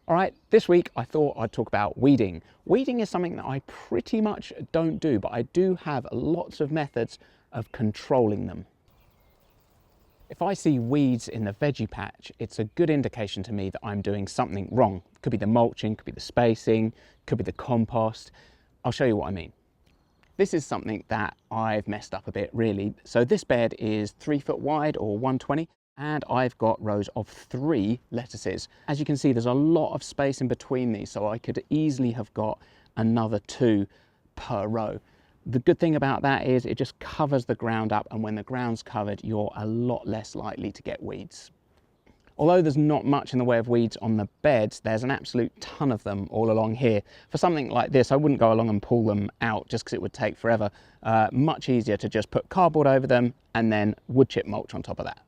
All right, this week I thought I'd talk about weeding. Weeding is something that I pretty much don't do, but I do have lots of methods of controlling them. If I see weeds in the veggie patch, it's a good indication to me that I'm doing something wrong. Could be the mulching, could be the spacing, could be the compost. I'll show you what I mean. This is something that I've messed up a bit, really. So this bed is 3 foot wide or 120. And I've got rows of 3 lettuces. As you can see, there's a lot of space in between these, so I could easily have got another 2 per row. The good thing about that is it just covers the ground up, and when the ground's covered, you're a lot less likely to get weeds. Although there's not much in the way of weeds on the beds, there's an absolute ton of them all along here. For something like this, I wouldn't go along and pull them out just because it would take forever. Much easier to just put cardboard over them and then wood chip mulch on top of that.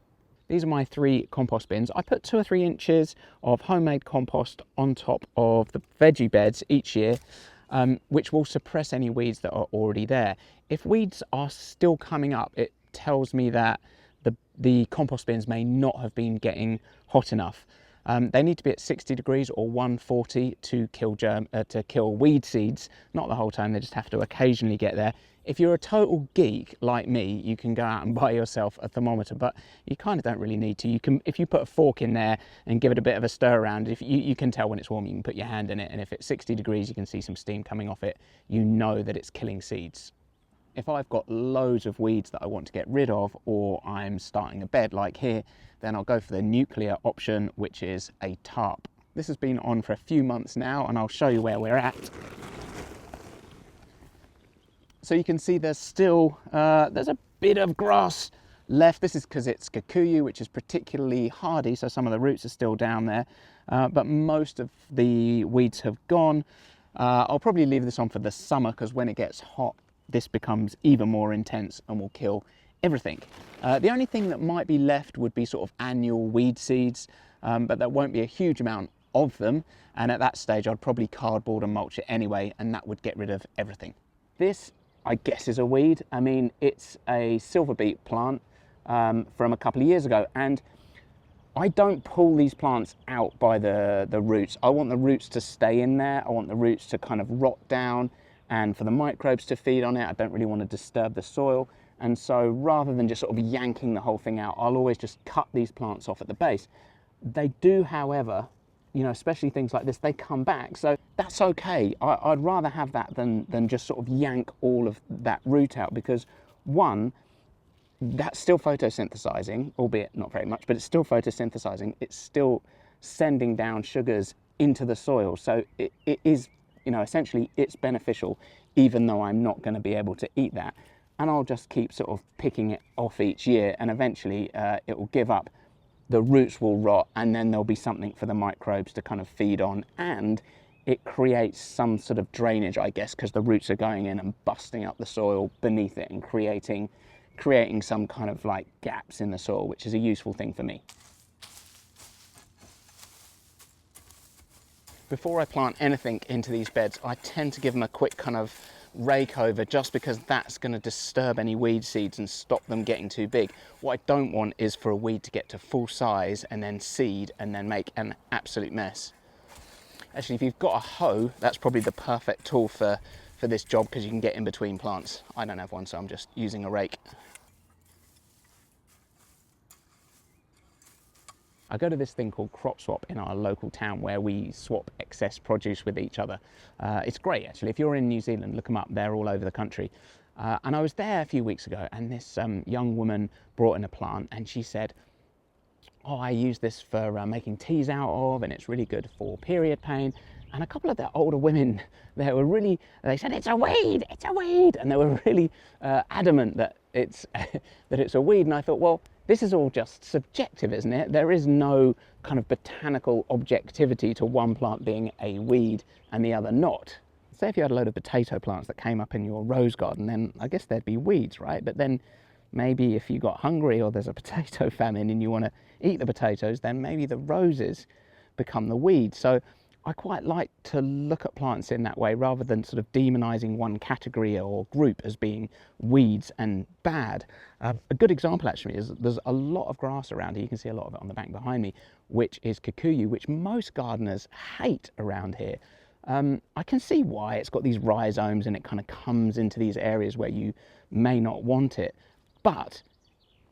These are my 3 compost bins. I put 2 or 3 inches of homemade compost on top of the veggie beds each year, which will suppress any weeds that are already there. If weeds are still coming up, it tells me that the compost bins may not have been getting hot enough. They need to be at 60 degrees or 140 to kill weed seeds, not the whole time, they just have to occasionally get there. If you're a total geek like me, you can go out and buy yourself a thermometer, but you kind of don't really need to. If you put a fork in there and give it a bit of a stir around, if you can tell when it's warm, you can put your hand in it, and if it's 60 degrees, you can see some steam coming off it. You know that it's killing seeds. If I've got loads of weeds that I want to get rid of, or I'm starting a bed like here, then I'll go for the nuclear option, which is a tarp. This has been on for a few months now, and I'll show you where we're at. So you can see there's still, there's a bit of grass left. This is because it's kikuyu, which is particularly hardy, so some of the roots are still down there, but most of the weeds have gone. I'll probably leave this on for the summer, because when it gets hot, this becomes even more intense and will kill everything. The only thing that might be left would be sort of annual weed seeds, but there won't be a huge amount of them, and at that stage I'd probably cardboard and mulch it anyway, and that would get rid of everything. This, I guess, is a weed. I mean, it's a silver beet plant from a couple of years ago, and I don't pull these plants out by the roots. I want the roots to stay in there. I want the roots to kind of rot down and for the microbes to feed on it. I don't really want to disturb the soil. And so rather than just sort of yanking the whole thing out, I'll always just cut these plants off at the base. They do, however, you know, especially things like this, they come back. So that's okay. I'd rather have that than just sort of yank all of that root out, because one, that's still photosynthesizing, albeit not very much, but it's still photosynthesizing. It's still sending down sugars into the soil. So it is, you know, essentially it's beneficial, even though I'm not going to be able to eat that. And I'll just keep sort of picking it off each year, and eventually it will give up. The roots will rot, and then there'll be something for the microbes to kind of feed on, and it creates some sort of drainage, I guess, because the roots are going in and busting up the soil beneath it and creating some kind of like gaps in the soil, which is a useful thing for me. Before I plant anything into these beds, I tend to give them a quick kind of rake over, just because that's going to disturb any weed seeds and stop them getting too big. What I don't want is for a weed to get to full size and then seed and then make an absolute mess. Actually, if you've got a hoe, that's probably the perfect tool for this job, because you can get in between plants. I don't have one, so I'm just using a rake. I go to this thing called Crop Swap in our local town, where we swap excess produce with each other. It's great, actually. If you're in New Zealand, look them up. They're all over the country. And I was there a few weeks ago, and this young woman brought in a plant, and she said, oh, I use this for making teas out of, and it's really good for period pain. And a couple of the older women, they said, it's a weed, it's a weed. And they were really adamant that it's a weed. And I thought, well, this is all just subjective, isn't it? There is no kind of botanical objectivity to one plant being a weed and the other not. Say if you had a load of potato plants that came up in your rose garden, then I guess there'd be weeds, right? But then maybe if you got hungry, or there's a potato famine and you want to eat the potatoes, then maybe the roses become the weeds. So I quite like to look at plants in that way rather than sort of demonizing one category or group as being weeds and bad. A good example actually is there's a lot of grass around here. You can see a lot of it on the bank behind me, which is kikuyu, which most gardeners hate around here. I can see why. It's got these rhizomes and it kind of comes into these areas where you may not want it, but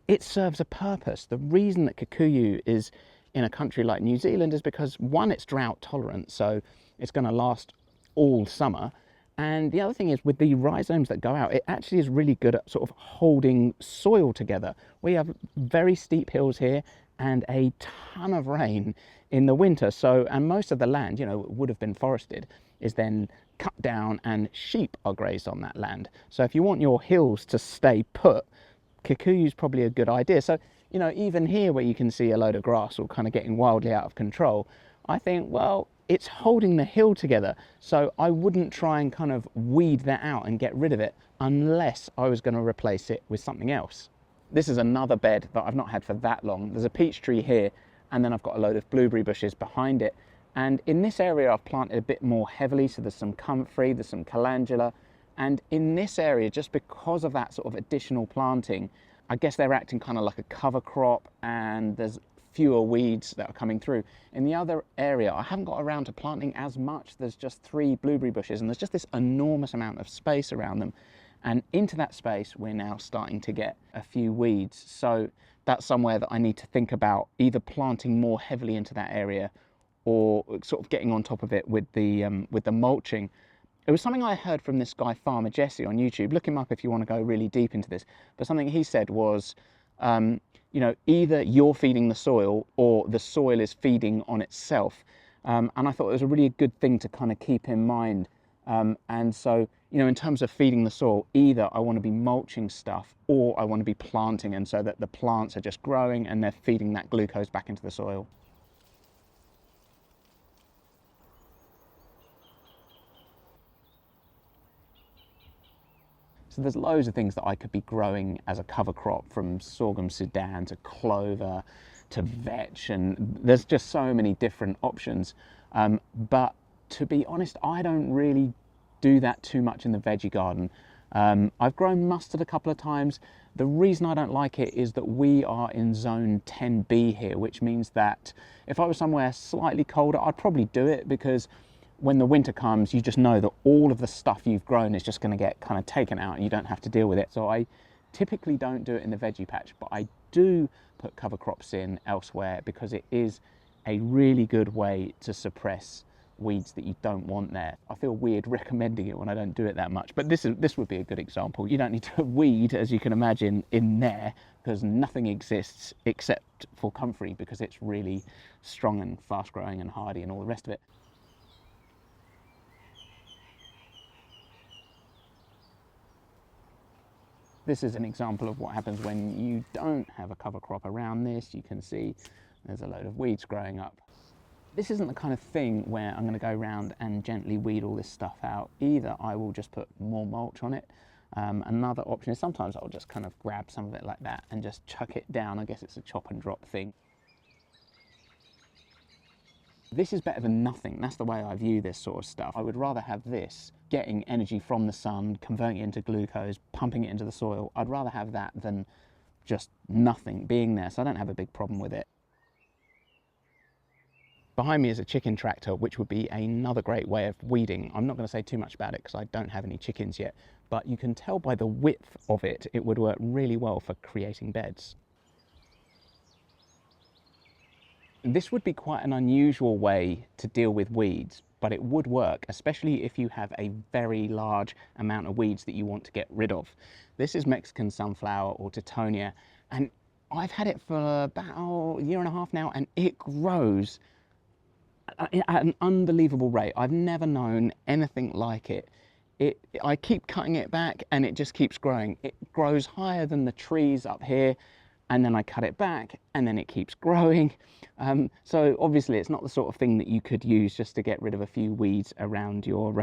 it serves a purpose. The reason that kikuyu is in a country like New Zealand is because, one, it's drought tolerant, so it's going to last all summer. And the other thing is, with the rhizomes that go out, it actually is really good at sort of holding soil together. We have very steep hills here and a ton of rain in the winter. So, and most of the land, you know, would have been forested, is then cut down and sheep are grazed on that land. So if you want your hills to stay put, kikuyu is probably a good idea. So, you know, even here where you can see a load of grass all kind of getting wildly out of control, I think, well, it's holding the hill together. So I wouldn't try and kind of weed that out and get rid of it unless I was going to replace it with something else. This is another bed that I've not had for that long. There's a peach tree here, and then I've got a load of blueberry bushes behind it. And in this area, I've planted a bit more heavily. So there's some comfrey, there's some calendula. And in this area, just because of that sort of additional planting, I guess they're acting kind of like a cover crop, and there's fewer weeds that are coming through. In the other area, I haven't got around to planting as much. There's just 3 blueberry bushes, and there's just this enormous amount of space around them. And into that space, we're now starting to get a few weeds. So that's somewhere that I need to think about either planting more heavily into that area or sort of getting on top of it with the mulching. It was something I heard from this guy, Farmer Jesse, on YouTube. Look him up if you want to go really deep into this. But something he said was, you know, either you're feeding the soil or the soil is feeding on itself. And I thought it was a really good thing to kind of keep in mind. And so, you know, in terms of feeding the soil, either I want to be mulching stuff or I want to be planting, and so that the plants are just growing and they're feeding that glucose back into the soil. So there's loads of things that I could be growing as a cover crop, from sorghum Sudan to clover to vetch, and there's just so many different options. But to be honest, I don't really do that too much in the veggie garden. I've grown mustard a couple of times. The reason I don't like it is that we are in zone 10B here, which means that if I was somewhere slightly colder, I'd probably do it, because when the winter comes, you just know that all of the stuff you've grown is just going to get kind of taken out and you don't have to deal with it. So I typically don't do it in the veggie patch, but I do put cover crops in elsewhere because it is a really good way to suppress weeds that you don't want there. I feel weird recommending it when I don't do it that much, but this would be a good example. You don't need to weed, as you can imagine, in there, because nothing exists except for comfrey, because it's really strong and fast growing and hardy and all the rest of it. This is an example of what happens when you don't have a cover crop around this. You can see there's a load of weeds growing up. This isn't the kind of thing where I'm going to go around and gently weed all this stuff out. Either I will just put more mulch on it. Another option is sometimes I'll just kind of grab some of it like that and just chuck it down. I guess it's a chop and drop thing. This is better than nothing. That's the way I view this sort of stuff. I would rather have this getting energy from the sun, converting it into glucose, pumping it into the soil. I'd rather have that than just nothing being there, so I don't have a big problem with it. Behind me is a chicken tractor, which would be another great way of weeding. I'm not going to say too much about it because I don't have any chickens yet, but you can tell by the width of it, it would work really well for creating beds. This would be quite an unusual way to deal with weeds, but it would work, especially if you have a very large amount of weeds that you want to get rid of. This is Mexican sunflower, or Teutonia, and I've had it for about a year and a half now, and it grows at an unbelievable rate. I've never known anything like it. I keep cutting it back and it just keeps growing. It grows higher than the trees up here, and then I cut it back and then it keeps growing. So obviously it's not the sort of thing that you could use just to get rid of a few weeds around your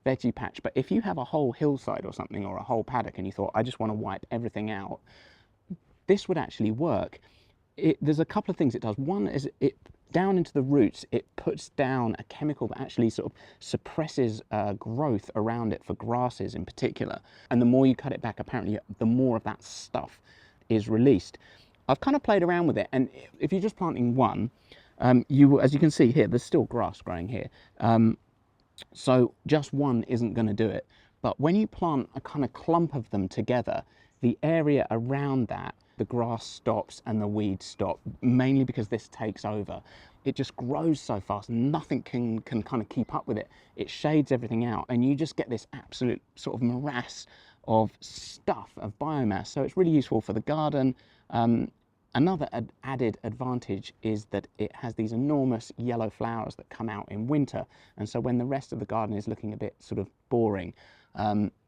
veggie patch. But if you have a whole hillside or something, or a whole paddock, and you thought, I just want to wipe everything out, this would actually work. There's a couple of things it does. One is it down into the roots, it puts down a chemical that actually sort of suppresses growth around it for grasses in particular. And the more you cut it back, apparently the more of that stuff is released. I've kind of played around with it, and if you're just planting one, as you can see here, there's still grass growing here. So just one isn't going to do it. But when you plant a kind of clump of them together, the area around that, the grass stops and the weeds stop, mainly because this takes over. It just grows so fast, nothing can kind of keep up with it. It shades everything out, and you just get this absolute sort of morass of stuff, of biomass. So it's really useful for the garden. Another added advantage is that it has these enormous yellow flowers that come out in winter. And so when the rest of the garden is looking a bit sort of boring,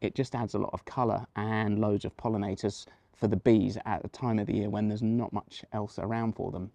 it just adds a lot of colour and loads of pollinators for the bees at the time of the year when there's not much else around for them.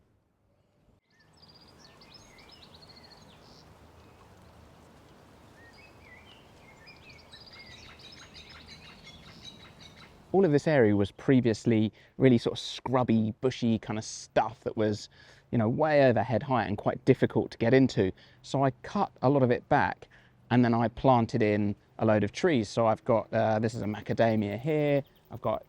All of this area was previously really sort of scrubby, bushy kind of stuff that was, you know, way over head height and quite difficult to get into. So I cut a lot of it back, and then I planted in a load of trees. So I've got, this is a macadamia here, I've got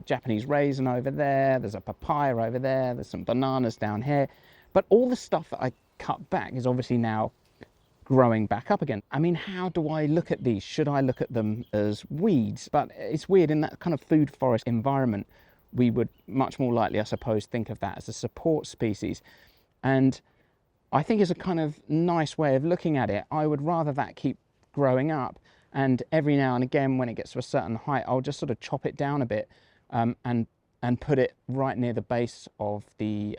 Japanese raisin over there, there's a papaya over there, there's some bananas down here. But all the stuff that I cut back is obviously now growing back up again. I mean, how do I look at these? Should I look at them as weeds? But it's weird, in that kind of food forest environment, we would much more likely, I suppose, think of that as a support species. And I think it's a kind of nice way of looking at it. I would rather that keep growing up, and every now and again when it gets to a certain height, I'll just sort of chop it down a bit and put it right near the base of the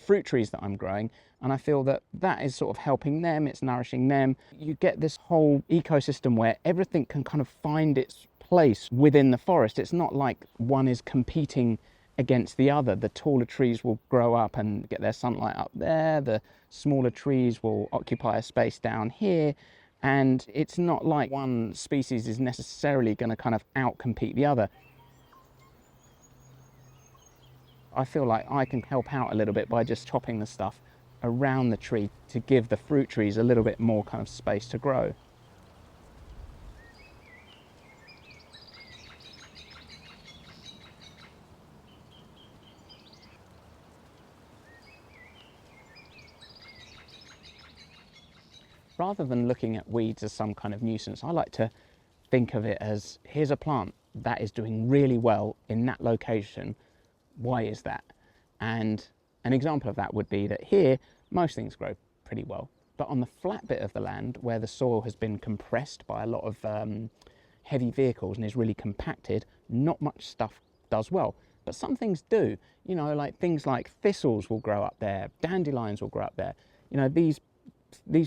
fruit trees that I'm growing. And I feel that that is sort of helping them, it's nourishing them. You get this whole ecosystem where everything can kind of find its place within the forest. It's not like one is competing against the other. The taller trees will grow up and get their sunlight up there, the smaller trees will occupy a space down here, and it's not like one species is necessarily going to kind of outcompete the other. I feel like I can help out a little bit by just chopping the stuff around the tree to give the fruit trees a little bit more kind of space to grow. Rather than looking at weeds as some kind of nuisance, I like to think of it as, here's a plant that is doing really well in that location. Why is that? And an example of that would be that here, most things grow pretty well. But on the flat bit of the land where the soil has been compressed by a lot of heavy vehicles and is really compacted, not much stuff does well. But some things do, you know, like things like thistles will grow up there, dandelions will grow up there. You know, these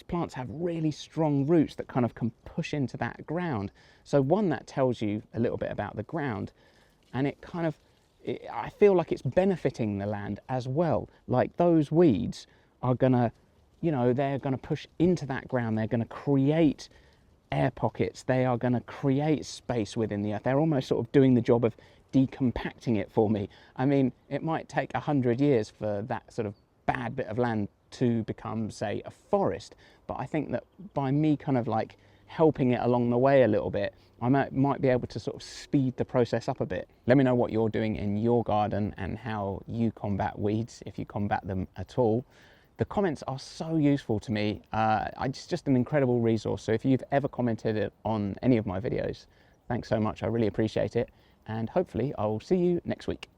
plants have really strong roots that kind of can push into that ground. So one, that tells you a little bit about the ground, and it kind of, I feel like it's benefiting the land as well. Like those weeds are gonna, you know, they're gonna push into that ground, they're gonna create air pockets, they are gonna create space within the earth. They're almost sort of doing the job of decompacting it for me. I mean, it might take 100 years for that sort of bad bit of land to become, say, a forest, but I think that by me kind of like helping it along the way a little bit, I might be able to sort of speed the process up a bit. Let me know what you're doing in your garden and how you combat weeds, if you combat them at all. The comments are so useful to me. It's just an incredible resource. So if you've ever commented on any of my videos, thanks so much. I really appreciate it. And hopefully I will see you next week.